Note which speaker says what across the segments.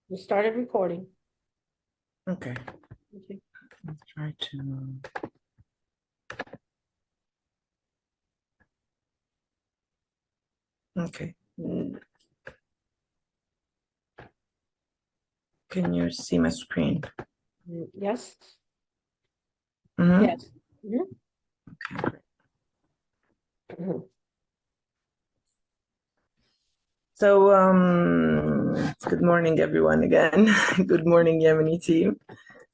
Speaker 1: We started recording.
Speaker 2: Okay.
Speaker 1: Okay.
Speaker 2: Let's try to. Okay. Can you see my screen?
Speaker 1: Yes.
Speaker 2: Mhm.
Speaker 1: Yes. Mhm.
Speaker 2: So, good morning, everyone, again. Good morning, Yemeni team.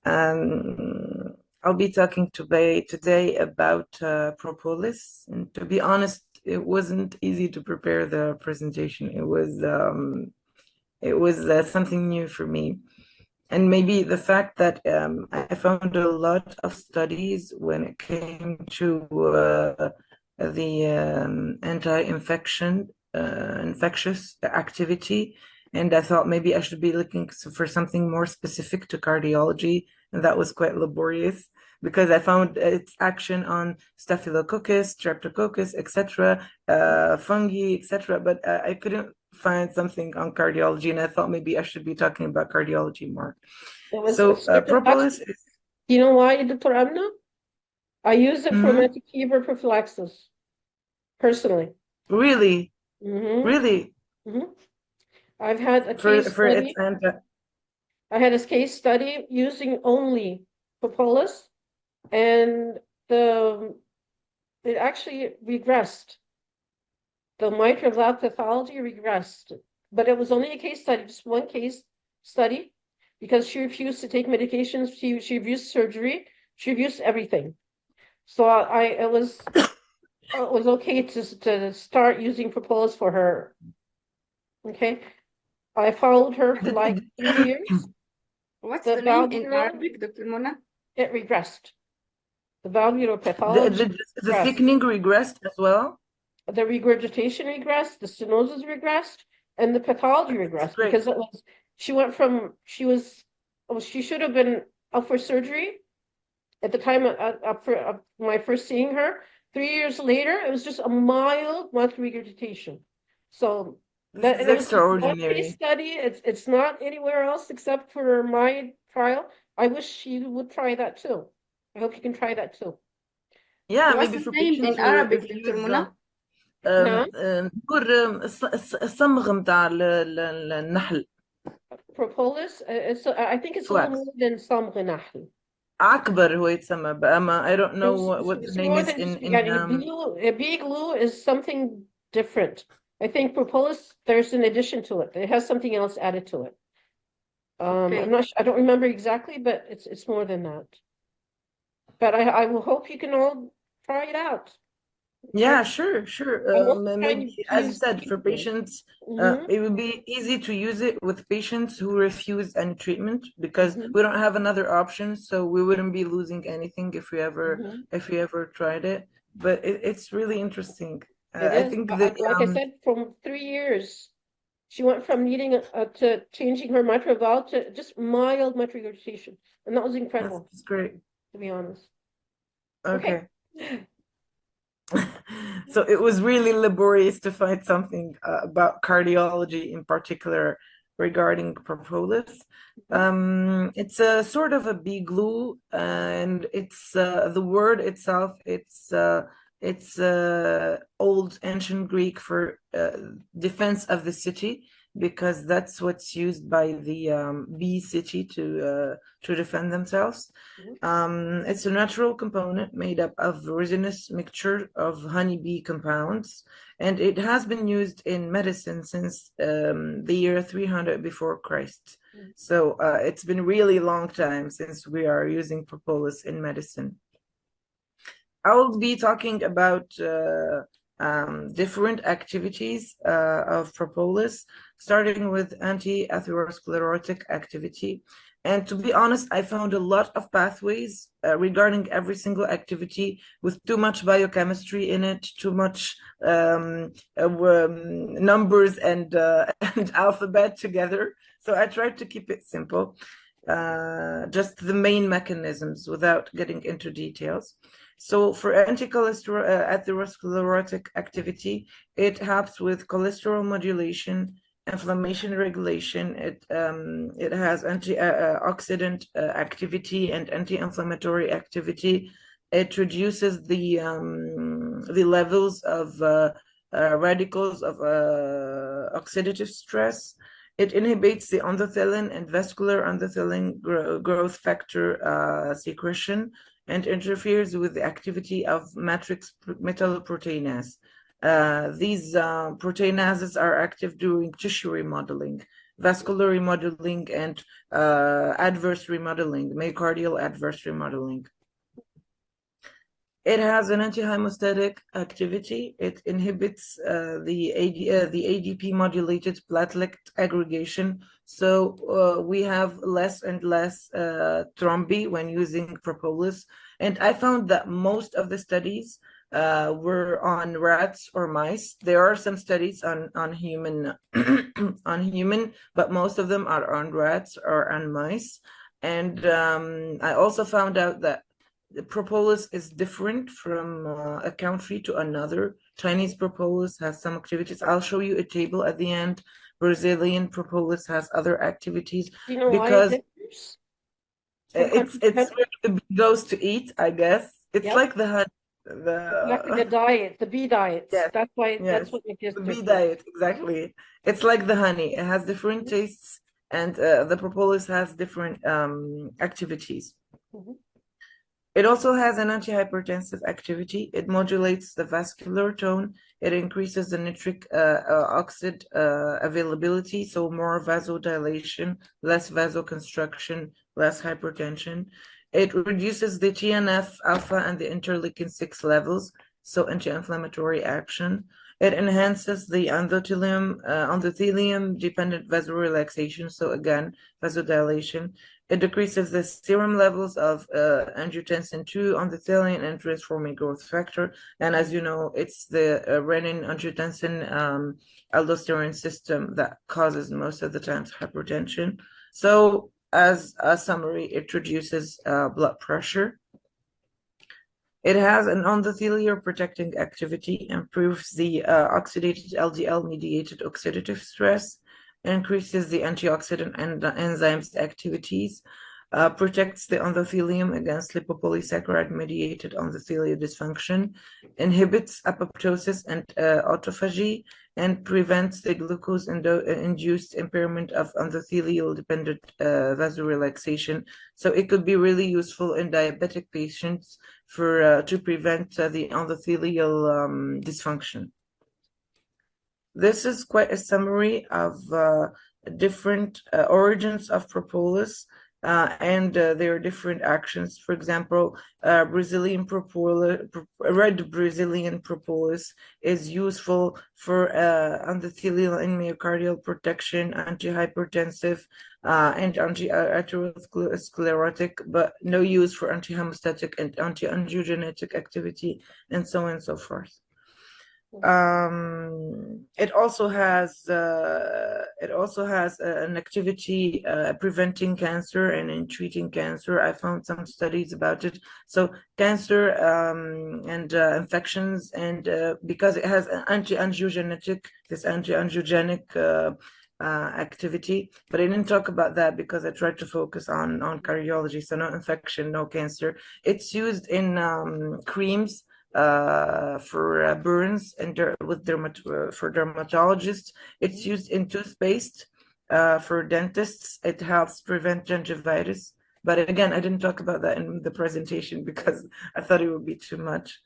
Speaker 2: I'll be talking today about propolis. And to be honest, it wasn't easy to prepare the presentation. It was something new for me. And maybe the fact that I found a lot of studies when it came to the infectious activity, and I thought maybe I should be looking for something more specific to cardiology, and that was quite laborious because I found its action on Staphylococcus, Streptococcus, etc., fungi, etc., but I couldn't find something on cardiology, and I thought maybe I should be talking about cardiology more.
Speaker 1: It was
Speaker 2: So propolis is
Speaker 1: you know why, Dr. Amna? I use it for
Speaker 2: mhm,
Speaker 1: rheumatic fever prophylaxis, personally.
Speaker 2: really,
Speaker 1: hmm
Speaker 2: really
Speaker 1: hmm I've had a
Speaker 2: for
Speaker 1: case
Speaker 2: for its
Speaker 1: study.
Speaker 2: and
Speaker 1: I had a case study using only propolis, and the it actually regressed. The mitral valve pathology regressed, but it was only a case study, just one case study, because she refused to take medications. She refused surgery. She refused everything. So it was okay to start using propolis for her. Okay, I followed her for like 3 years.
Speaker 3: What's
Speaker 1: The
Speaker 3: the name in
Speaker 1: valvular,
Speaker 3: Arabic, Dr. Mona?
Speaker 1: it regressed. The valvular
Speaker 2: the,
Speaker 1: pathology
Speaker 2: the
Speaker 1: regressed.
Speaker 2: thickening regressed as well.
Speaker 1: The regurgitation regressed, the stenosis regressed, and the pathology
Speaker 2: That's
Speaker 1: regressed
Speaker 2: great.
Speaker 1: because she should have been up for surgery at the time up for my first seeing her. 3 years later, it was just a mild regurgitation. So
Speaker 2: This
Speaker 1: that
Speaker 2: is
Speaker 1: and it was just one case
Speaker 2: extraordinary.
Speaker 1: study. It's not anywhere else except for my trial. I wish she would try that too. I hope you can try that too.
Speaker 2: Yeah,
Speaker 3: What's
Speaker 2: maybe
Speaker 3: the
Speaker 2: for
Speaker 3: name
Speaker 2: patients
Speaker 3: in
Speaker 2: who
Speaker 3: Arabic, Dr.
Speaker 2: refuse
Speaker 3: Mona?
Speaker 1: Now,
Speaker 2: دكتور الصمغ متاع النحل
Speaker 1: propolis, I think it's a little more
Speaker 2: wax.
Speaker 1: than صمغ نحل.
Speaker 2: عكبر هو يتسمى أما I don't know what the
Speaker 1: It's
Speaker 2: name
Speaker 1: more
Speaker 2: is
Speaker 1: than
Speaker 2: in
Speaker 1: just a bee glue is something different. I think propolis, there's an addition to it. It has something else added to it. I'm
Speaker 3: Okay.
Speaker 1: not sure, I don't remember exactly, but it's more than that. But I will hope you can all try it out.
Speaker 2: Yeah,
Speaker 1: Okay.
Speaker 2: sure.
Speaker 1: I'm also
Speaker 2: Maybe,
Speaker 1: trying to
Speaker 2: as you
Speaker 1: use
Speaker 2: said, for patients,
Speaker 1: hmm
Speaker 2: it would be easy to use it with patients who refuse any treatment because
Speaker 1: hmm
Speaker 2: we don't have another option, so we wouldn't be losing anything
Speaker 1: hmm
Speaker 2: if we ever tried it. But it's really interesting.
Speaker 1: It
Speaker 2: I
Speaker 1: is.
Speaker 2: think the
Speaker 1: Like I said, from 3 years. She went from needing to changing her mitral valve to just mild mitral regurgitation, and that was incredible,
Speaker 2: that's great.
Speaker 1: to be honest. Okay.
Speaker 2: Okay. So it was really laborious to find something about cardiology in particular regarding propolis.
Speaker 1: Mhm.
Speaker 2: It's a sort of a bee glue, and it's the word itself. It's old ancient Greek for defense of the city because that's what's used by the bee city to defend themselves.
Speaker 1: Mhm.
Speaker 2: It's a natural component made up of resinous mixture of honeybee compounds, and it has been used in medicine since the year 300 before Christ. So it's been really long time since we are using propolis in medicine. I will be talking about different activities of propolis, starting with anti-atherosclerotic activity. And to be honest, I found a lot of pathways regarding every single activity with too much biochemistry in it, too much numbers and alphabet together. So I tried to keep it simple, just the main mechanisms without getting into details. So for atherosclerotic activity, it helps with cholesterol modulation, inflammation regulation. It has antioxidant activity and anti-inflammatory activity. It reduces the levels of radicals of oxidative stress. It inhibits the endothelin and vascular endothelin growth factor secretion and interferes with the activity of matrix metalloproteinase. These proteinases are active during tissue remodeling, vascular remodeling, and adverse remodeling, myocardial adverse remodeling. It has an antihemostatic activity. It inhibits the ADP modulated platelet aggregation. So we have less and less thrombi when using propolis. And I found that most of the studies were on rats or mice. There are some studies on human on human, but most of them are on rats or on mice. And I also found out that the propolis is different from a country to another. Chinese propolis has some activities. I'll show you a table at the end. Brazilian propolis has other activities
Speaker 1: Do you know why
Speaker 2: because
Speaker 1: it differs from country to
Speaker 2: it's
Speaker 1: country?
Speaker 2: where the bee goes to eat, I guess. It's
Speaker 1: Yep.
Speaker 2: like the honey,
Speaker 1: Exactly, the
Speaker 2: the
Speaker 1: diet, the bee diets.
Speaker 2: yes,
Speaker 1: That's why
Speaker 2: yes,
Speaker 1: that's what makes it
Speaker 2: the bee
Speaker 1: different.
Speaker 2: diet, exactly. It's like the honey. It has different tastes, and the propolis has different activities.
Speaker 1: Mhm.
Speaker 2: It also has an antihypertensive activity. It modulates the vascular tone. It increases the nitric oxide availability, so more vasodilation, less vasoconstriction, less hypertension. It reduces the TNF alpha and the interleukin 6 levels, so anti-inflammatory action. It enhances the endothelium-dependent vasorelaxation, so again, vasodilation. It decreases the serum levels of angiotensin 2, endothelin, and transforming growth factor. And as you know, it's the renin-angiotensin aldosterone system that causes most of the times hypertension. So as a summary, it reduces blood pressure. It has an endothelial protecting activity, improves the oxidated LDL-mediated oxidative stress, increases the antioxidant and enzymes activities, protects the endothelium against lipopolysaccharide-mediated endothelial dysfunction, inhibits apoptosis and autophagy, and prevents the glucose-induced impairment of endothelial-dependent vasorelaxation. So it could be really useful in diabetic patients for to prevent the endothelial dysfunction. This is quite a summary of different origins of propolis and their different actions. For example, Brazilian propolis, red Brazilian propolis is useful for endothelial and myocardial protection, antihypertensive, and anti-atherosclerotic, but no use for antihemostatic and anti-angiogenetic activity, and so on and so forth. It also has an activity preventing cancer and in treating cancer. I found some studies about it. So cancer and infections, and because it has anti-angiogenic activity, but I didn't talk about that because I tried to focus on cardiology. So no infection, no cancer. It's used in creams for burns and for dermatologists. It's used in toothpaste for dentists. It helps prevent gingivitis. But again, I didn't talk about that in the presentation because I thought it would be too much.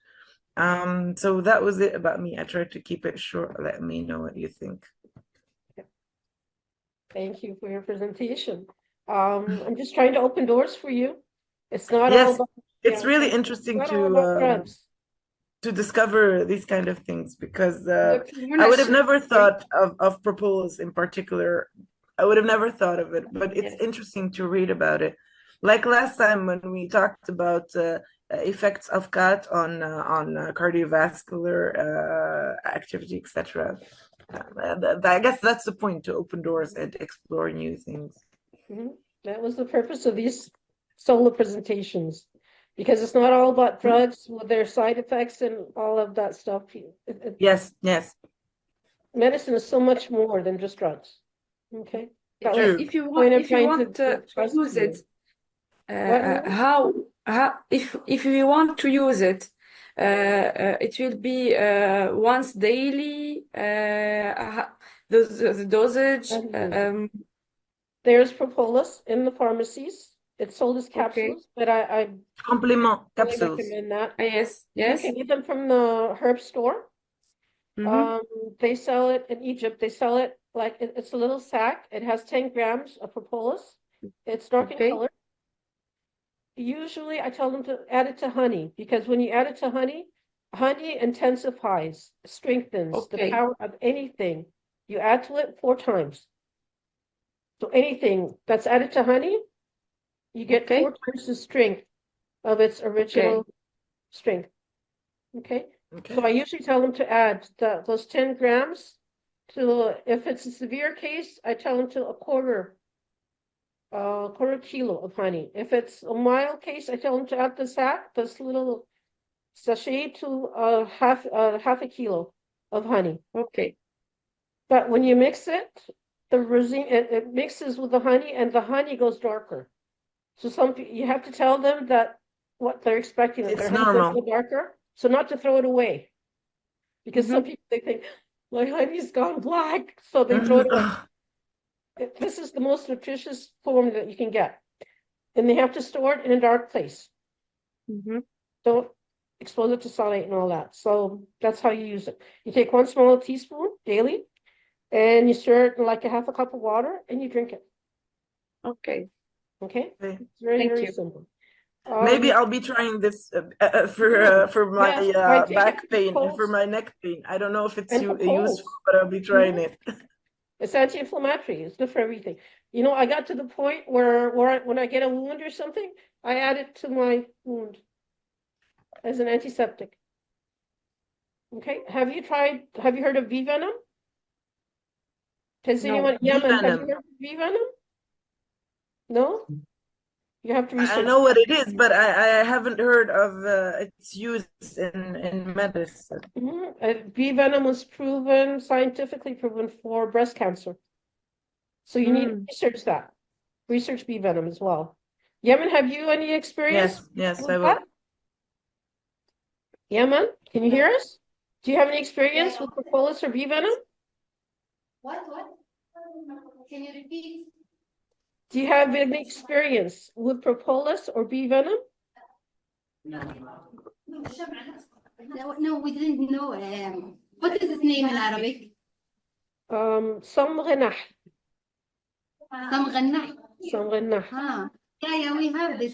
Speaker 2: So that was it about me. I tried to keep it short. Let me know what you think.
Speaker 1: Thank you for your presentation. I'm just trying to open doors for you. It's not all
Speaker 2: Yes,
Speaker 1: about,
Speaker 2: it's really
Speaker 1: it's
Speaker 2: interesting
Speaker 1: not all about drugs.
Speaker 2: to discover these kind of things because
Speaker 3: Dr.
Speaker 2: I
Speaker 3: Mona,
Speaker 2: would have never
Speaker 3: sorry.
Speaker 2: thought of propolis in particular. I would have never thought of it, but it's
Speaker 1: Yes.
Speaker 2: interesting to read about it. Like last time when we talked about effects of cat on cardiovascular activity, etc. I guess that's the point, to open doors and explore new things.
Speaker 1: Mhm. That was the purpose of these solo presentations, because it's not all about drugs with their side effects and all of that stuff.
Speaker 2: Yes, yes.
Speaker 1: medicine is so much more than just drugs. Okay, that was
Speaker 2: True.
Speaker 3: If you
Speaker 1: point
Speaker 3: want,
Speaker 1: I'm
Speaker 3: if you
Speaker 1: trying
Speaker 3: want
Speaker 1: to
Speaker 3: to
Speaker 1: express
Speaker 3: use
Speaker 1: to you.
Speaker 3: it,
Speaker 1: What, Nina?
Speaker 3: how if you want to use it, it will be once daily. The dosage.
Speaker 1: There's propolis in the pharmacies. It's sold as
Speaker 3: Okay.
Speaker 1: capsules, but I
Speaker 2: Complement
Speaker 1: really
Speaker 2: capsules.
Speaker 1: recommend that.
Speaker 3: Yes.
Speaker 1: You
Speaker 3: Yes.
Speaker 1: can get them from the herb store.
Speaker 3: Mhm.
Speaker 1: They sell it in Egypt. They sell it like it's a little sack. It has 10 grams of propolis. It's dark in
Speaker 3: Okay.
Speaker 1: color. Usually I tell them to add it to honey because when you add it to honey, honey intensifies, strengthens the
Speaker 3: Okay.
Speaker 1: power of anything. You add to it 4 times. So anything that's added to honey, you get
Speaker 3: Okay.
Speaker 1: 4 times the strength of its original strength. Okay. So I usually tell them to add those 10 grams to, if it's a severe case, I tell them to a quarter kilo of honey. If it's a mild case, I tell them to add this little sachet to half a kilo of honey.
Speaker 3: Okay.
Speaker 1: But when you mix it, the resin it mixes with the honey, and the honey goes darker. So you have to tell them that what they're expecting, that
Speaker 2: It's
Speaker 1: their honey's going to
Speaker 2: normal.
Speaker 1: go darker, so not to throw it away, because some
Speaker 3: Mhm.
Speaker 1: people they think my honey's gone black, so they throw it away. This is the most nutritious form that you can get, and they have to store it in a dark place.
Speaker 3: Mhm.
Speaker 1: Don't expose it to sunlight and all that. So that's how you use it. You take 1 small teaspoon daily, and you stir it in like a half a cup of water, and you drink it.
Speaker 3: Okay.
Speaker 1: Okay,
Speaker 2: Okay.
Speaker 1: it's very,
Speaker 3: Thank
Speaker 1: very
Speaker 3: you.
Speaker 1: simple.
Speaker 2: Maybe I'll be trying this for my
Speaker 1: Yes, I take it
Speaker 2: back
Speaker 1: for
Speaker 2: pain and for
Speaker 1: colds
Speaker 2: my neck pain. I don't know if it's
Speaker 1: and for
Speaker 2: useful,
Speaker 1: colds.
Speaker 2: but I'll be trying it.
Speaker 1: It's anti-inflammatory. It's good for everything. You know, I got to the point where when I get a wound or something, I add it to my wound as an antiseptic. Okay. Have you heard of bee venom? Has
Speaker 3: No.
Speaker 1: anyone,
Speaker 2: Bee
Speaker 1: Yemen, have you
Speaker 2: venom.
Speaker 1: heard of bee venom? No? You have to
Speaker 2: I
Speaker 1: research.
Speaker 2: know what it is, but I haven't heard of its use in medicine.
Speaker 1: Bee venom was scientifically proven for breast cancer. So you need to research that. Research bee venom as well. Yemen, have you any experience
Speaker 2: Yes,
Speaker 1: with
Speaker 2: I
Speaker 1: that?
Speaker 2: will.
Speaker 1: Yemen, can you hear us? Do you have any experience with propolis or bee venom?
Speaker 4: What? Can you repeat?
Speaker 1: Do you have any experience with propolis or bee venom?
Speaker 4: No, we didn't know. What is its name in Arabic?
Speaker 1: صمغ نحل.
Speaker 4: صمغ النحل.
Speaker 1: صمغ النحل.
Speaker 4: Yeah, we have this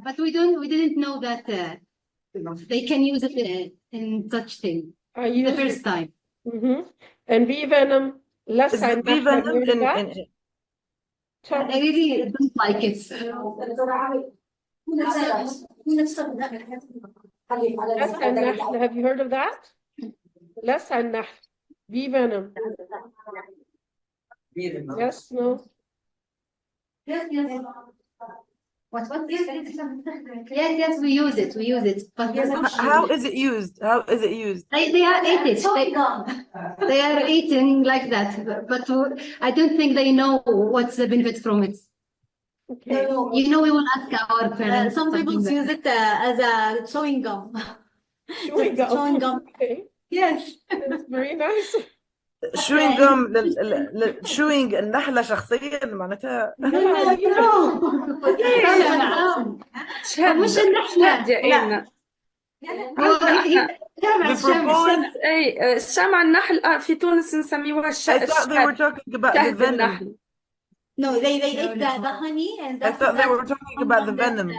Speaker 4: but we didn't know that they can use it in such thing.
Speaker 1: I use
Speaker 4: The first time.
Speaker 1: And bee venom, less
Speaker 2: Is the bee venom in
Speaker 4: I really don't like it.
Speaker 1: Have you heard of that? Less bee venom. Yes, no.
Speaker 4: Yes. What? Yes, we use it. But
Speaker 2: how is it used? How is it used?
Speaker 4: they are eating they are eating like that, but I don't think they know what's the benefit from it.
Speaker 1: Okay.
Speaker 4: You know, we will ask our parents.
Speaker 5: Some people use it as a chewing gum.
Speaker 1: Chewing gum.
Speaker 5: Chewing gum.
Speaker 1: Okay.
Speaker 5: Yes.
Speaker 1: That's very nice.
Speaker 2: chewing gum chewing النحلة شخصيا معناتها
Speaker 4: مش النحلة
Speaker 3: يا اي الشمع النحل في تونس نسميوها
Speaker 2: I thought they were talking about the venom.
Speaker 5: No, they eat the honey and
Speaker 2: I thought they were talking about the venom.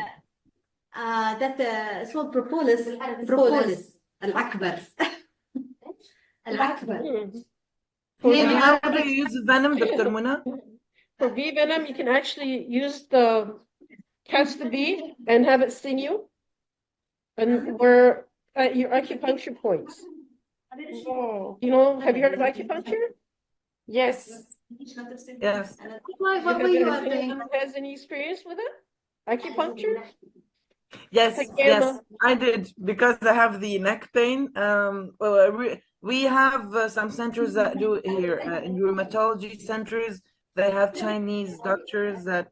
Speaker 5: That اسمه propolis.
Speaker 4: العكبر.
Speaker 2: How do you use venom, Dr. Muna?
Speaker 1: For bee venom, you can actually catch the bee and have it sting you. And we're at your acupuncture points. Oh, have you heard of acupuncture?
Speaker 3: Yes.
Speaker 4: What were you doing?
Speaker 1: Has any experience with it? Acupuncture?
Speaker 2: Yes,
Speaker 1: Hagema.
Speaker 2: I did because I have the neck pain. Well, we have some centers that do it here in rheumatology centers. They have Chinese doctors that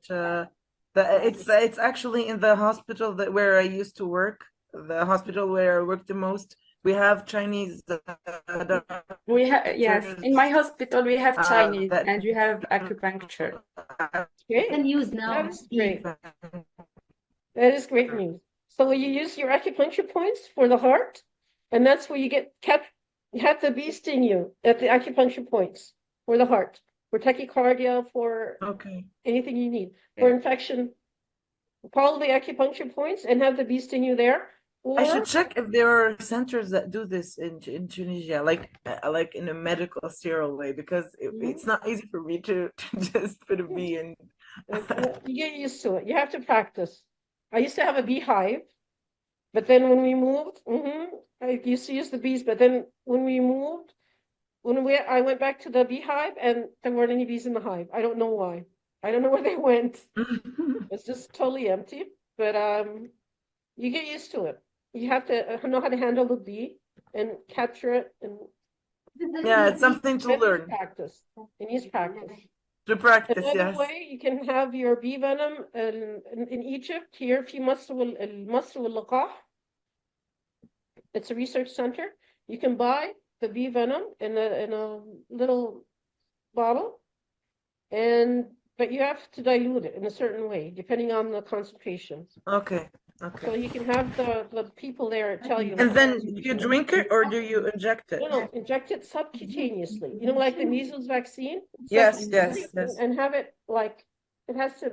Speaker 2: it's actually in the hospital that where I used to work, the hospital where I worked the most. We have Chinese
Speaker 3: We have, yes, in my
Speaker 2: doctors
Speaker 3: hospital we have Chinese
Speaker 2: that
Speaker 3: and we have acupuncture.
Speaker 1: Okay,
Speaker 4: Can use
Speaker 1: that
Speaker 4: now.
Speaker 1: is great. That is great news. So you use your acupuncture points for the heart, and that's where you have the bee sting you at the acupuncture points for the heart, for tachycardia, for
Speaker 2: Okay.
Speaker 1: anything you need, for infection. Follow the acupuncture points and have the bee sting you there.
Speaker 2: I
Speaker 1: Or
Speaker 2: should check if there are centers that do this in Tunisia, like in a medical sterile way, because it's not easy for me to just put a bee in.
Speaker 1: you get used to it. You have to practice. I used to have a beehive, but then when we moved, I used to use the bees, but then when we moved, I went back to the beehive and there weren't any bees in the hive. I don't know why. I don't know where they went. It's just totally empty. But you get used to it. You have to know how to handle the bee and capture it, and
Speaker 2: Yeah, it's something to learn,
Speaker 1: practice. It needs practice.
Speaker 2: to practice,
Speaker 1: Another
Speaker 2: yes.
Speaker 1: way you can have your bee venom in Egypt here في مصر واللقاح. It's a research center. You can buy the bee venom in a little bottle, but you have to dilute it in a certain way, depending on the concentration.
Speaker 2: Okay,
Speaker 1: So
Speaker 2: okay.
Speaker 1: you can have the people there tell you.
Speaker 2: And then do you drink it or do you inject it?
Speaker 1: No, inject it subcutaneously. You know, like the measles vaccine.
Speaker 2: Yes,
Speaker 1: And have it like it has to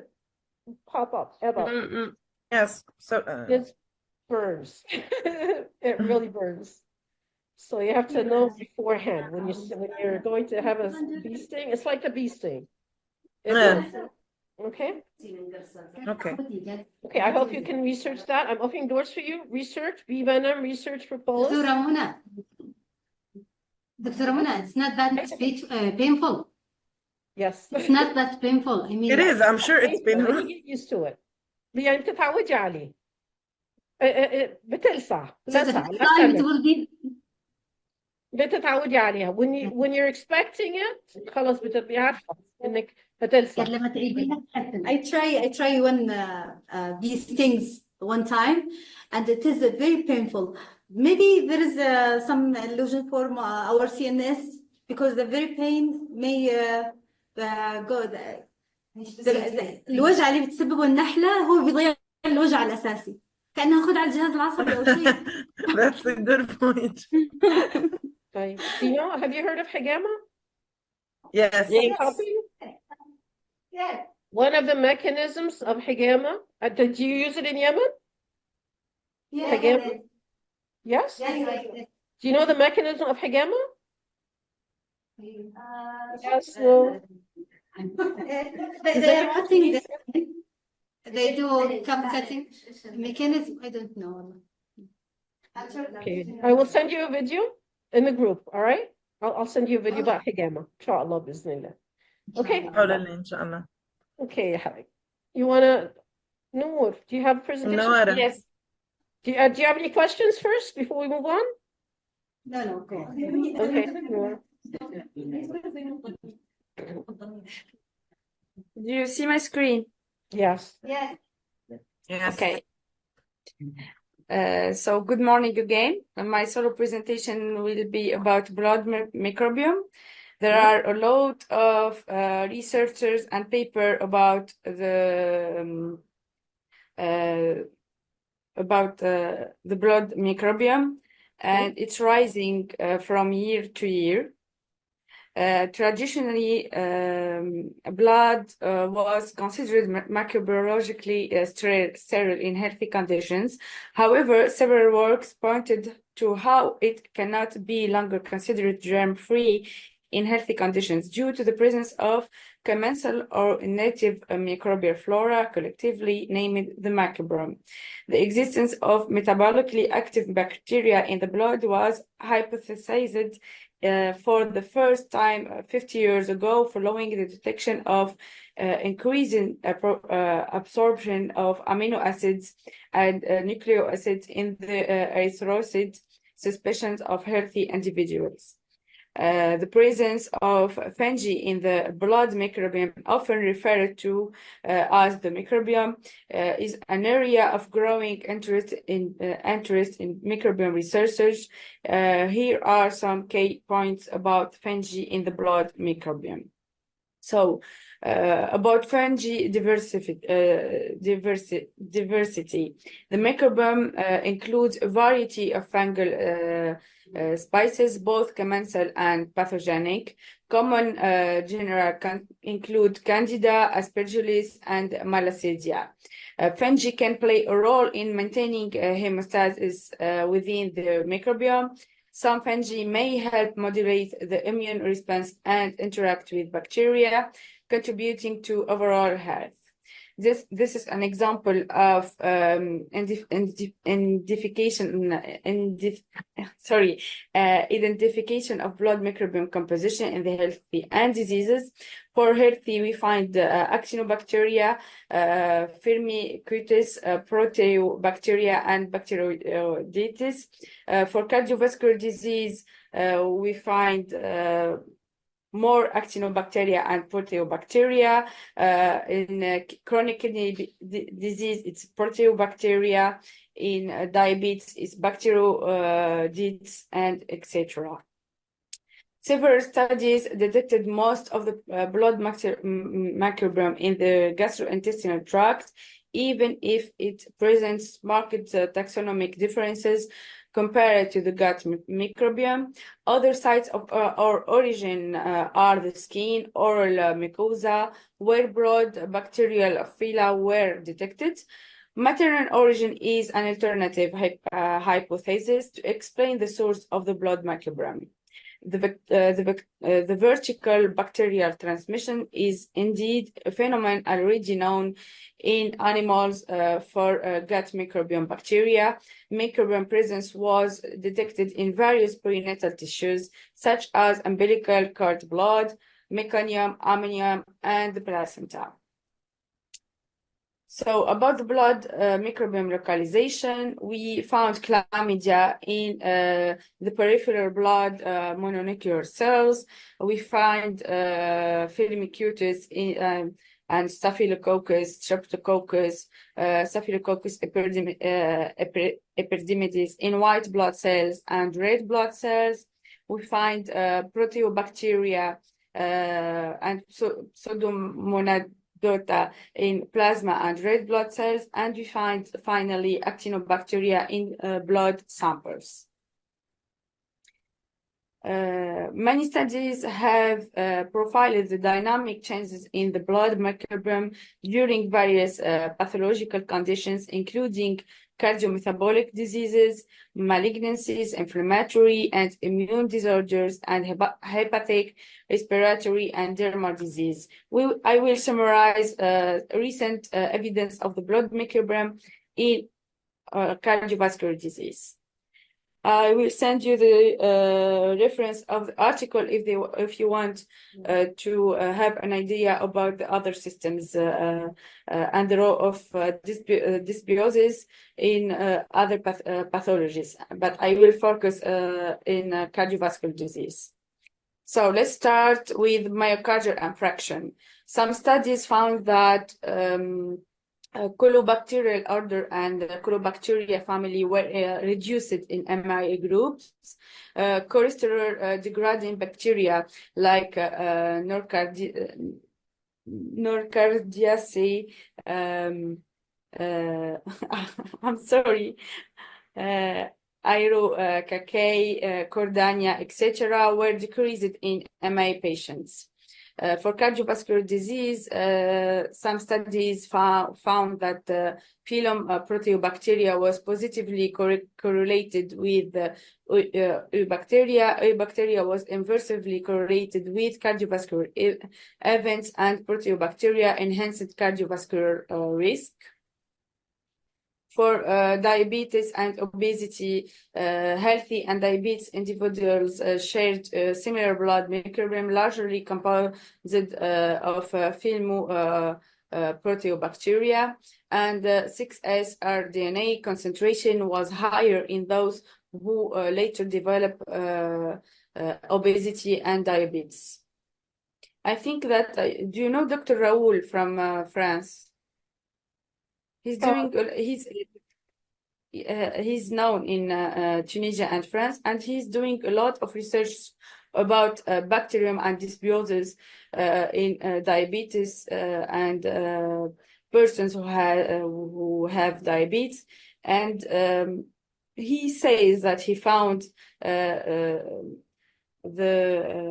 Speaker 1: pop up, ebb up.
Speaker 2: yes. So
Speaker 1: It burns. It really burns. So you have to know beforehand when you're going to have a bee sting. It's like a bee sting. It
Speaker 2: yeah.
Speaker 1: burns. Okay.
Speaker 2: Okay.
Speaker 1: Okay. I hope you can research that. I'm opening doors for you. Research bee venom. Research for pollen.
Speaker 4: Dr. Muna, it's not that painful.
Speaker 1: Yes.
Speaker 4: It's not that painful. I mean,
Speaker 2: It is. I'm sure it's
Speaker 1: When
Speaker 2: painful.
Speaker 1: you get used to it. يعني بتتعودي عليه. بتلسع.
Speaker 4: so the
Speaker 1: لسع.
Speaker 4: next time it will be.
Speaker 1: بتتعودي عليها. When you're expecting it, خلاص بتبقي عارفة إنك هتلسع.
Speaker 5: I try one these things one time, and it is very painful. Maybe there is some illusion for our CNS, because the very pain may go. الوجع اللي بتسببه النحلة هو بيضيع الوجع الأساسي، كأنه خد على الجهاز العصبي أو شيء.
Speaker 2: That's a good point.
Speaker 1: طيب. Do you know, have you heard of hijama?
Speaker 2: Yes.
Speaker 5: Yes.
Speaker 1: One of the mechanisms of hijama, did you use it in Yemen?
Speaker 5: Yes.
Speaker 1: Yes?
Speaker 5: Yes.
Speaker 1: Do you know the mechanism of hijama? Yes, well,
Speaker 4: They are cutting. They do come cutting mechanism. I don't know.
Speaker 1: okay. I will send you a video in the group, all right? I'll send you a video about hijama. Inshallah, bismillah. Okay?
Speaker 2: إن شاء الله.
Speaker 1: Okay, يا حبيبي. You wanna, Noor, do you have a presentation?
Speaker 2: Noora.
Speaker 3: Yes.
Speaker 1: Do you have any questions first before we move on?
Speaker 5: No, go on.
Speaker 1: Okay, Noor.
Speaker 3: Do you see my screen?
Speaker 1: Yes.
Speaker 5: Yes.
Speaker 2: Yes.
Speaker 3: Okay. So good morning again. My solo presentation will be about blood microbiome. There are a lot of researchers and paper about the blood microbiome, and it's rising from year to year. Traditionally, blood was considered microbiologically sterile in healthy conditions. However, several works pointed to how it cannot be longer considered germ-free in healthy conditions due to the presence of commensal or native microbial flora, collectively named the microbiome. The existence of metabolically active bacteria in the blood was hypothesized for the first time 50 years ago, following the detection of increasing absorption of amino acids and nucleoacids in the erythrocyte suspicions of healthy individuals. The presence of fungi in the blood microbiome, often referred to as the microbiome, is an area of growing interest in microbiome researchers. Here are some key points about fungi in the blood microbiome. So, about fungi diversity. The microbiome includes a variety of fungal species, both commensal and pathogenic. Common genera can include Candida, Aspergillus, and Malassezia. Fungi can play a role in maintaining homeostasis within the microbiome. Some fungi may help modulate the immune response and interact with bacteria, contributing to overall health. This is an example of identification of blood microbiome composition in the healthy and diseases. For healthy, we find actinobacteria, firmicutes, proteobacteria, and bacteroidetes. For cardiovascular disease, we find more actinobacteria and proteobacteria. In chronic kidney disease, it's proteobacteria. In diabetes, it's bacteroidetes, and etc. Several studies detected most of the blood microbiome in the gastrointestinal tract, even if it presents marked taxonomic differences compared to the gut microbiome. Other sites of our origin are the skin, oral mucosa, where broad bacterial phyla were detected. Maternal origin is an alternative hypothesis to explain the source of the blood microbiome. The vertical bacterial transmission is indeed a phenomenon already known in animals for gut microbiome bacteria. Microbiome presence was detected in various perinatal tissues, such as umbilical cord blood, meconium, amnion, and the placenta. So about the blood microbiome localization, we found chlamydia in the peripheral blood mononuclear cells. We find firmicutes in and Staphylococcus, Streptococcus, Staphylococcus epidermidis in white blood cells and red blood cells. We find proteobacteria and Pseudomonas in plasma and red blood cells, and we find finally actinobacteria in blood samples. Many studies have profiled the dynamic changes in the blood microbiome during various pathological conditions, including cardiometabolic diseases, malignancies, inflammatory and immune disorders, and hepatic, respiratory, and dermal disease. I will summarize recent evidence of the blood microbiome in cardiovascular disease. I will send you the reference of the article if you want to have an idea about the other systems and the role of dysbiosis in other pathologies. But I will focus in cardiovascular disease. So let's start with myocardial infarction. Some studies found that Colobacterial order and Colobacteria family were reduced in MIA groups. Cholesterol degrading bacteria like Nocardiaceae, I'm sorry, Aerocaceae, Cordania, etc., were decreased in MIA patients. For cardiovascular disease, some studies found that phylum Proteobacteria was positively correlated with Eubacteria. Eubacteria was inversely correlated with cardiovascular events, and Proteobacteria enhanced cardiovascular risk. For diabetes and obesity, healthy and diabetes individuals shared similar blood microbiome, largely composed of film Proteobacteria, and 6S rDNA concentration was higher in those who later developed obesity and diabetes. I think that, do you know Dr. Raoul from France? He's doing, he's known in Tunisia and France, and he's doing a lot of research about bacterium and dysbiosis in diabetes and persons who have diabetes. And he says that he found the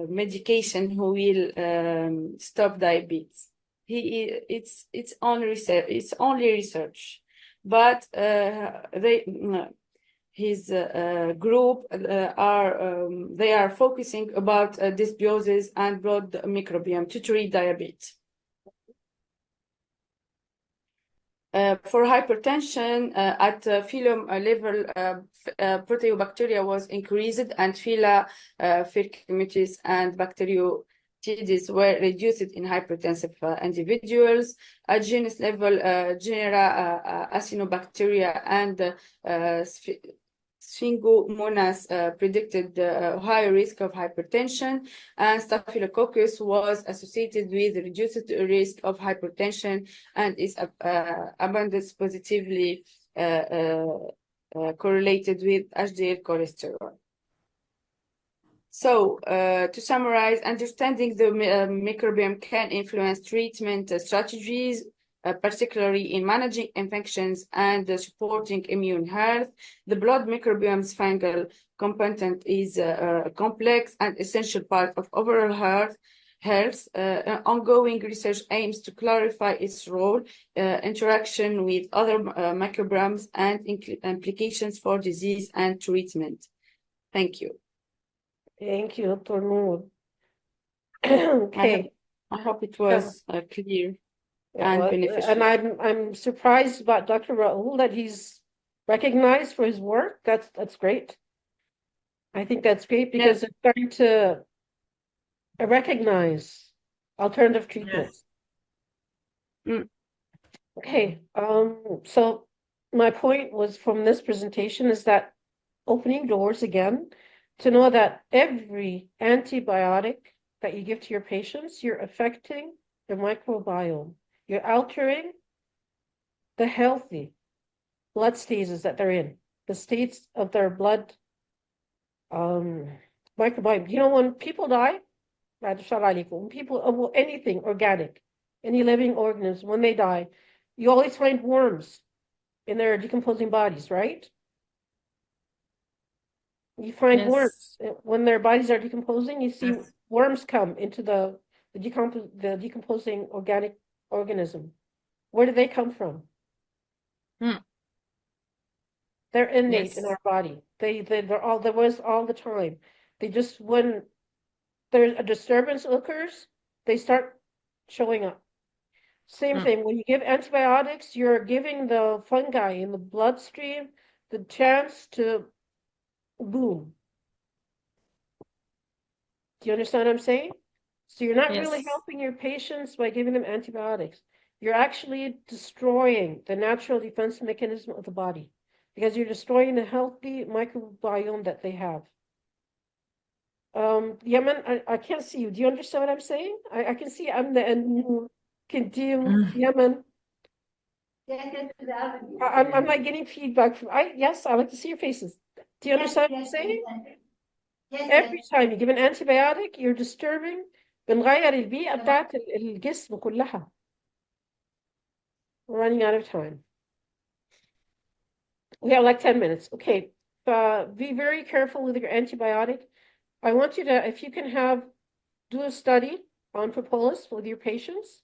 Speaker 3: medication who will stop diabetes. It's only research, but his group they are focusing about dysbiosis and blood microbiome to treat diabetes. For hypertension, at phylum level, Proteobacteria was increased, and phyla, Firmicutes, and Bacteroidetes were reduced in hypertensive individuals. At genus level, genera Acinetobacteria and Sphingomonas predicted higher risk of hypertension, and Staphylococcus was associated with reduced risk of hypertension and is abundance positively correlated with HDL cholesterol. So, to summarize, understanding the microbiome can influence treatment strategies, particularly in managing infections and supporting immune health. The blood microbiome's fungal component is a complex and essential part of overall health. Ongoing research aims to clarify its role, interaction with other microbiomes, and implications for disease and treatment. Thank you.
Speaker 1: Thank you, Dr. Noor. Okay.
Speaker 3: I hope it was clear. And
Speaker 1: Well,
Speaker 3: beneficial.
Speaker 1: and I'm surprised about Dr. Raoul that he's recognized for his work. That's great. I think that's great because it's starting to recognize alternative treatments.
Speaker 3: Yes.
Speaker 1: Okay, so my point was from this presentation is that opening doors again to know that every antibiotic that you give to your patients, you're affecting the microbiome. You're altering the healthy blood stages that they're in, the states of their blood microbiome. You know, when people die, when people, anything organic, any living organism, when they die, you always find worms in their decomposing bodies, right? You find worms when their bodies are decomposing. You see worms come into the decomposing organic organism. Where do they come from? They're innate in our body. They're all there was all the time. They just when there's a disturbance occurs, they start showing up. Same thing, when you give antibiotics, you're giving the fungi in the bloodstream the chance to boom. Do you understand what I'm saying? So you're not really helping your patients by giving them antibiotics. You're actually destroying the natural defense mechanism of the body because you're destroying the healthy microbiome that they have. Yemen, I can't see you. Do you understand what I'm saying? I can see I'm the Yemen. I'm like getting feedback from yes, I like to see your faces. Do you understand what I'm saying? Every time you give an antibiotic, you're disturbing بنغير البيئة بتاعت الجسم كلها. We're running out of time. We have like 10 minutes. Okay. Be very careful with your antibiotic. I want you to, if you can do a study on propolis with your patients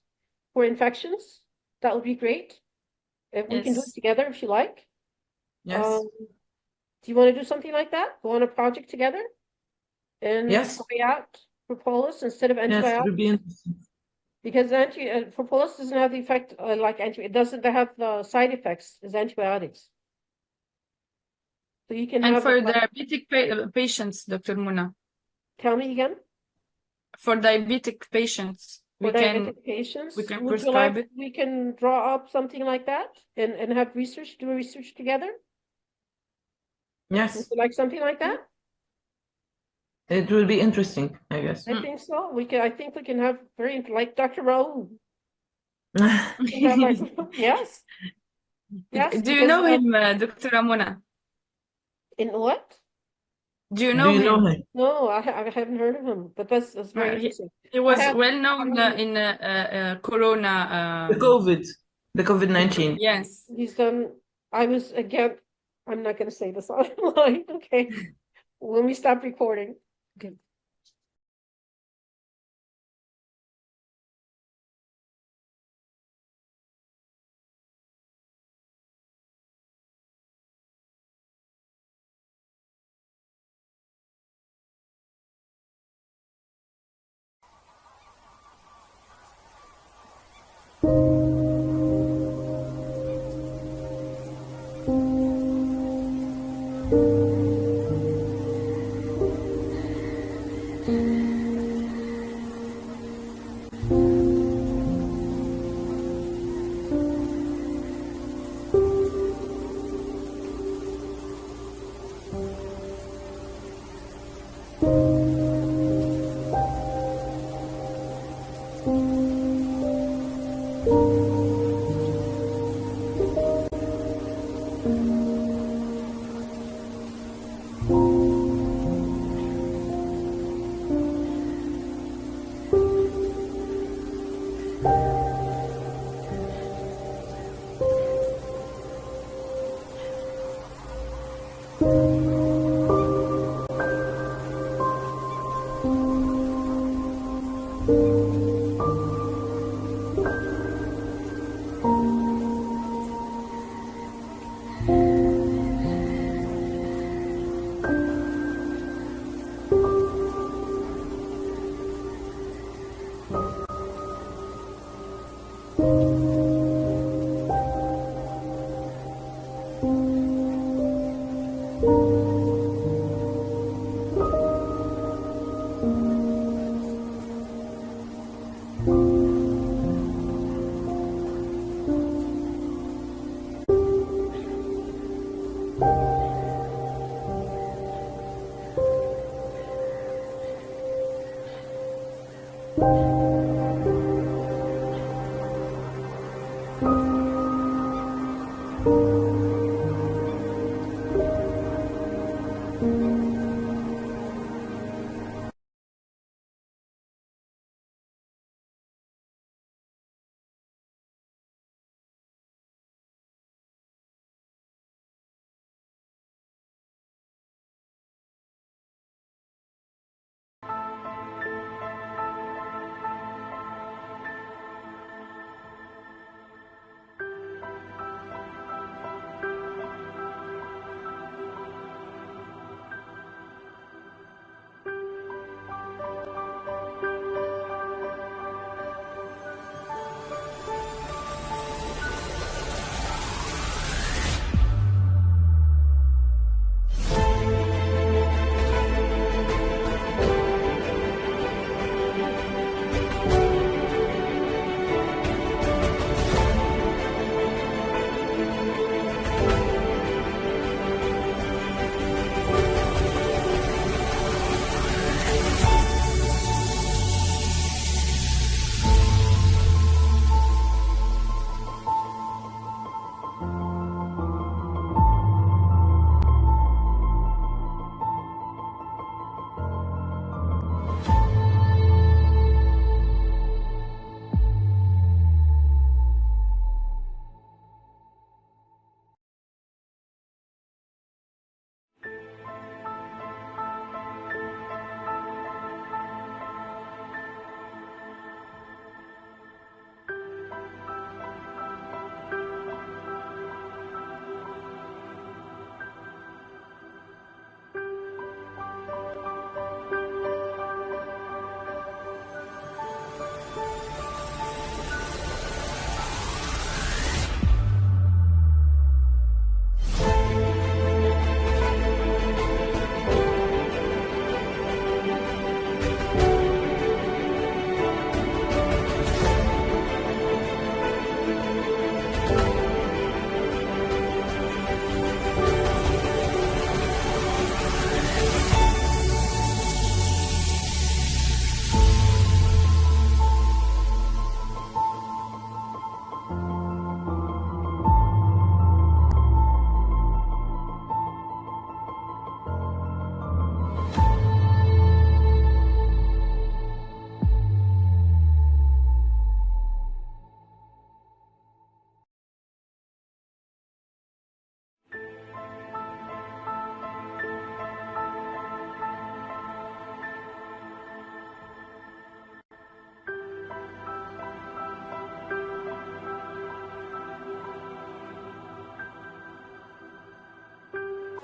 Speaker 1: for infections. That would be great. If we can do it
Speaker 3: Yes.
Speaker 1: together, if you like.
Speaker 2: Yes.
Speaker 1: Do you want to do something like that? Go on a project together and
Speaker 2: Yes.
Speaker 1: try out propolis instead of
Speaker 2: Yes, it
Speaker 1: antibiotics?
Speaker 2: would be interesting.
Speaker 1: Because propolis doesn't have the effect like it doesn't have the side effects as antibiotics. So you can
Speaker 3: And
Speaker 1: have
Speaker 3: for
Speaker 1: it,
Speaker 3: diabetic patients, Dr. Muna,
Speaker 1: tell me again,
Speaker 3: for diabetic patients,
Speaker 1: for diabetic patients,
Speaker 3: we can
Speaker 1: would you
Speaker 3: prescribe
Speaker 1: like
Speaker 3: it.
Speaker 1: we can draw up something like that and have research, do research together? Would
Speaker 2: Yes,
Speaker 1: you like something like that?
Speaker 2: it will be interesting, I guess.
Speaker 1: I think so. I think we can have like Dr. Raoul.
Speaker 2: Do
Speaker 1: We can have like, yes. Yes,
Speaker 3: Do you
Speaker 1: because
Speaker 3: know him, Dr. Amuna?
Speaker 1: in what?
Speaker 3: Do you know
Speaker 2: you know
Speaker 3: him?
Speaker 2: him?
Speaker 1: No, I haven't heard of him, but that's very
Speaker 3: He
Speaker 1: interesting.
Speaker 3: he was
Speaker 1: had-
Speaker 3: well known in Corona.
Speaker 2: The COVID-19.
Speaker 3: Yes.
Speaker 1: He's done, I was again, I'm not going to say this online. Okay. When we stop recording.
Speaker 3: Okay.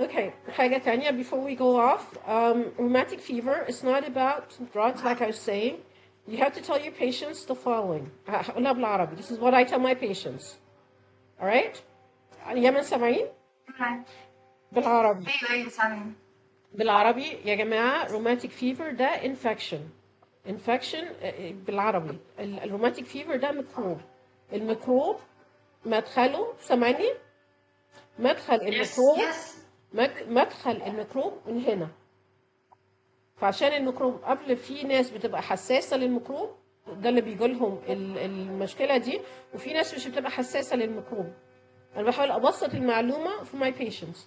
Speaker 1: Okay, حاجة تانية before we go off. Rheumatic fever is not about drugs, like I was saying. You have to tell your patients the following. هقولها بالعربي. This is what I tell my patients. Alright? يا سامعين؟ بالعربي.
Speaker 6: ايوه سامعين.
Speaker 1: بالعربي يا جماعة rheumatic fever ده infection. Infection بالعربي. الروماتيك فيفر ده ميكروب. الميكروب مدخله سامعني؟ مدخل الميكروب مدخل الميكروب من هنا. فعشان الميكروب قبل في ناس بتبقى حساسة للميكروب، ده اللي بيجي لهم المشكلة دي، وفي ناس مش بتبقى حساسة للميكروب. أنا بحاول أبسط المعلومة في my patients.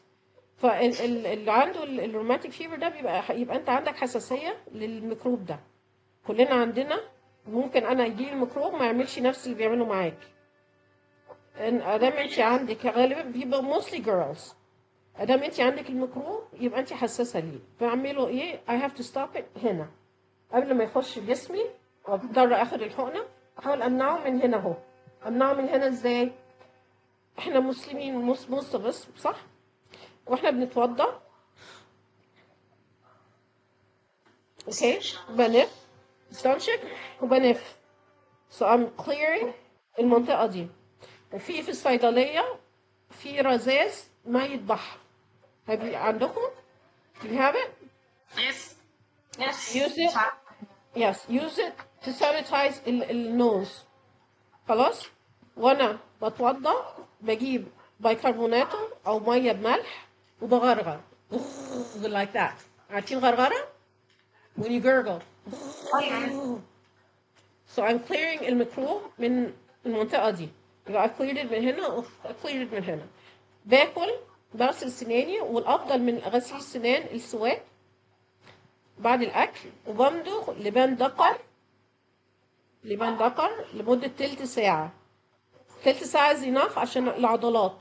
Speaker 1: فاللي عنده الروماتيك فيفر ده يبقى أنت عندك حساسية للميكروب ده. كلنا عندنا. ممكن أنا يجيلي الميكروب ما يعملش نفس اللي بيعمله معاك. ادام انت عندك غالبا بيبقى mostly girls. ادام انت عندك الميكروب يبقى انت حساسه ليه. بعمله ايه؟ I have to stop it هنا قبل ما يخش جسمي واضطر اخد الحقنه. احاول امنعه من هنا اهو. امنعه من هنا ازاي؟ احنا مسلمين most of us صح؟ واحنا بنتوضى اوكي بنف استنشق وبنف. so I'm clearing المنطقه دي. وفي الصيدليه في رذاذ ميه بحر. عندكم؟ Do you have it?
Speaker 6: Yes. Yes.
Speaker 1: Use it. Yes, use it to sanitize النوز. خلاص؟ وانا بتوضى بجيب بيكربوناتو او ميه بملح وبغرغر like that. عارفين غرغره؟ when you gurgle. So I'm clearing الميكروب من المنطقه دي. يبقى I cleared it من هنا و I cleared it من هنا. باكل بغسل سناني، والافضل من غسيل السنان السواك بعد الاكل، وبمضغ لبان دقر لمده تلت ساعه. تلت ساعه is enough عشان العضلات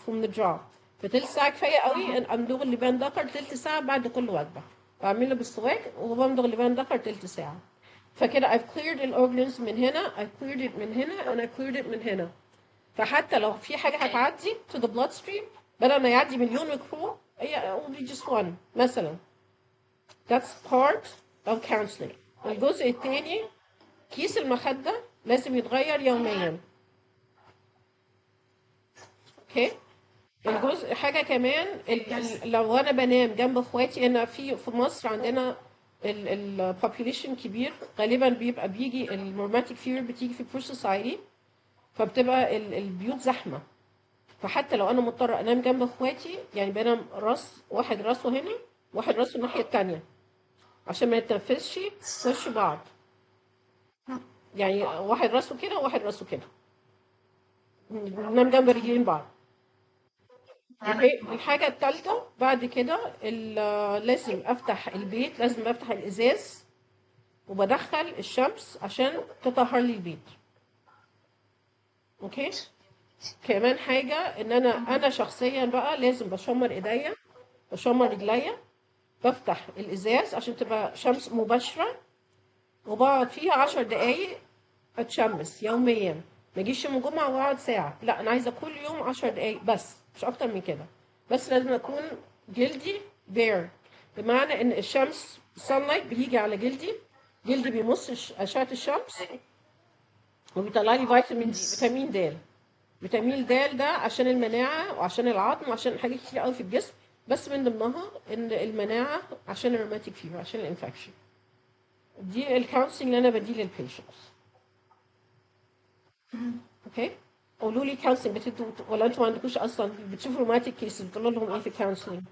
Speaker 1: from the jaw. فتلت ساعه كفايه قوي ان امضغ اللبان دقر تلت ساعه بعد كل وجبه. بعمله بالسواك وبمضغ اللبان دقر تلت ساعه. فكده I've cleared الأورجنز من هنا، I cleared it من هنا and I cleared it من هنا. فحتى لو في حاجة هتعدي to the bloodstream بدل ما يعدي مليون ميكروب هي only just one مثلا. That's part of counseling. الجزء الثاني كيس المخدة لازم يتغير يوميا. اوكي؟ الجزء حاجة كمان لو أنا بنام جنب إخواتي. أنا في مصر عندنا population كبير، غالبا بيجي الروماتيك فيفر بتيجي في بور سوسايتي، فبتبقى البيوت زحمة. فحتى لو أنا مضطرة أنام جنب إخواتي يعني بنام واحد راسه هنا واحد راسه الناحية التانية عشان ما يتنفسش في وش بعض. يعني واحد راسه كده وواحد راسه كده، ننام جنب رجلين بعض. الحاجة الثالثة بعد كده لازم أفتح البيت، لازم أفتح الإزاز وبدخل الشمس عشان تطهر لي البيت. اوكي؟ كمان حاجة ان انا شخصيا بقى لازم بشمر ايديا بشمر رجليا، بفتح الازاز عشان تبقى شمس مباشرة، وبقعد فيها 10 دقايق اتشمس يوميا. ما اجيش يوم الجمعة واقعد ساعة، لا انا عايزة كل يوم 10 دقايق بس، مش اكتر من كده. بس لازم اكون جلدي بير، بمعنى ان الشمس sunlight بيجي على جلدي بيمص اشعة الشمس وبيطلع لي فيتامين د. فيتامين د ده عشان المناعة وعشان العظم وعشان حاجات كتير قوي في الجسم، بس من ضمنها ان المناعة عشان الروماتيك فيفر عشان الانفكشن. دي الكونسلنج اللي انا بديه للبيشنتس. اوكي؟ قولوا لي كونسلنج بتدوا ولا انتوا ما عندكوش اصلا؟ بتشوفوا روماتيك كيسز بتقولوا لهم ايه في الكونسلنج؟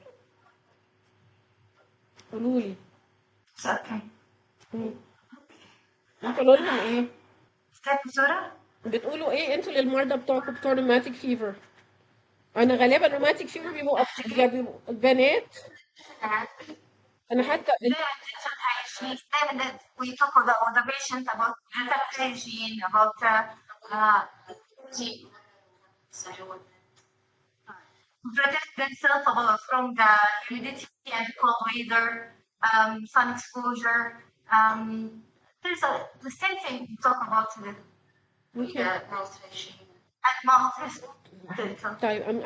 Speaker 1: قولوا لي. بتقولوا لهم ايه؟ بتقولوا ايه انتوا للمرضى بتوعكم بتوع روماتيك فيفر؟ انا غالبا روماتيك فيفر بيبقوا بنات. انا حتى
Speaker 6: we talk with the patient about dental hygiene, about protect themselves from the humidity and cold weather, sun exposure. There's the same thing we talk about with the menstruation. at Mount Hospital.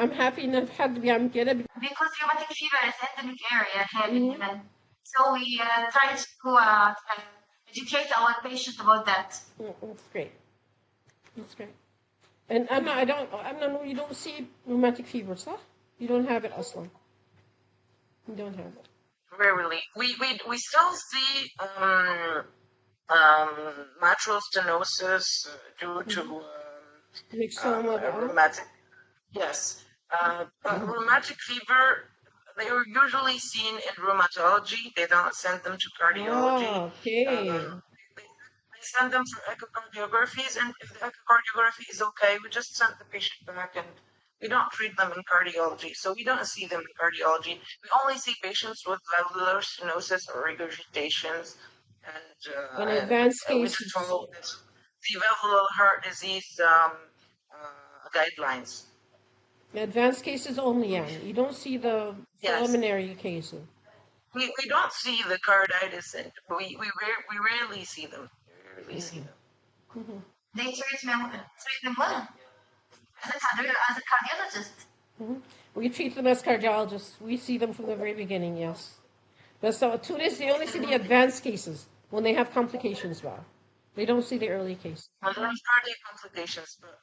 Speaker 1: I'm happy enough had to be I'm كده
Speaker 6: Because rheumatic fever is endemic area here in
Speaker 1: Mhm.
Speaker 6: Yemen. So we try to educate our patients about that.
Speaker 1: That's great. That's great. And you don't see rheumatic fever, صح? You don't have it أصلا. You don't have it.
Speaker 2: Rarely. We still see mitral stenosis due to
Speaker 1: Myxoma,
Speaker 2: rheumatic. Yes. But rheumatic fever, they are usually seen in rheumatology. They don't send them to cardiology.
Speaker 1: okay.
Speaker 2: They send them for echocardiographies, and if the echocardiography is okay, we just send the patient back, and we don't treat them in cardiology. So we don't see them in cardiology. We only see patients with valvular stenosis or regurgitations,
Speaker 1: And advanced
Speaker 2: which
Speaker 1: cases.
Speaker 2: follow the valvular heart disease guidelines.
Speaker 1: Advanced cases only, yeah. You don't see the
Speaker 2: Yes.
Speaker 1: preliminary cases.
Speaker 2: We don't see the carditis, and we rarely see them. We rarely see them.
Speaker 6: They treat them well as a cardiologist.
Speaker 1: We treat them as cardiologists. We see them from the very beginning, yes. But so Tunis, they only see the advanced cases when they have complications. Well, they don't see the early cases.
Speaker 2: Well, there's cardiac complications, but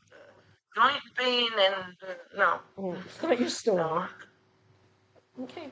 Speaker 2: joint pain and no,
Speaker 1: It's not your story.
Speaker 2: no.
Speaker 1: Okay.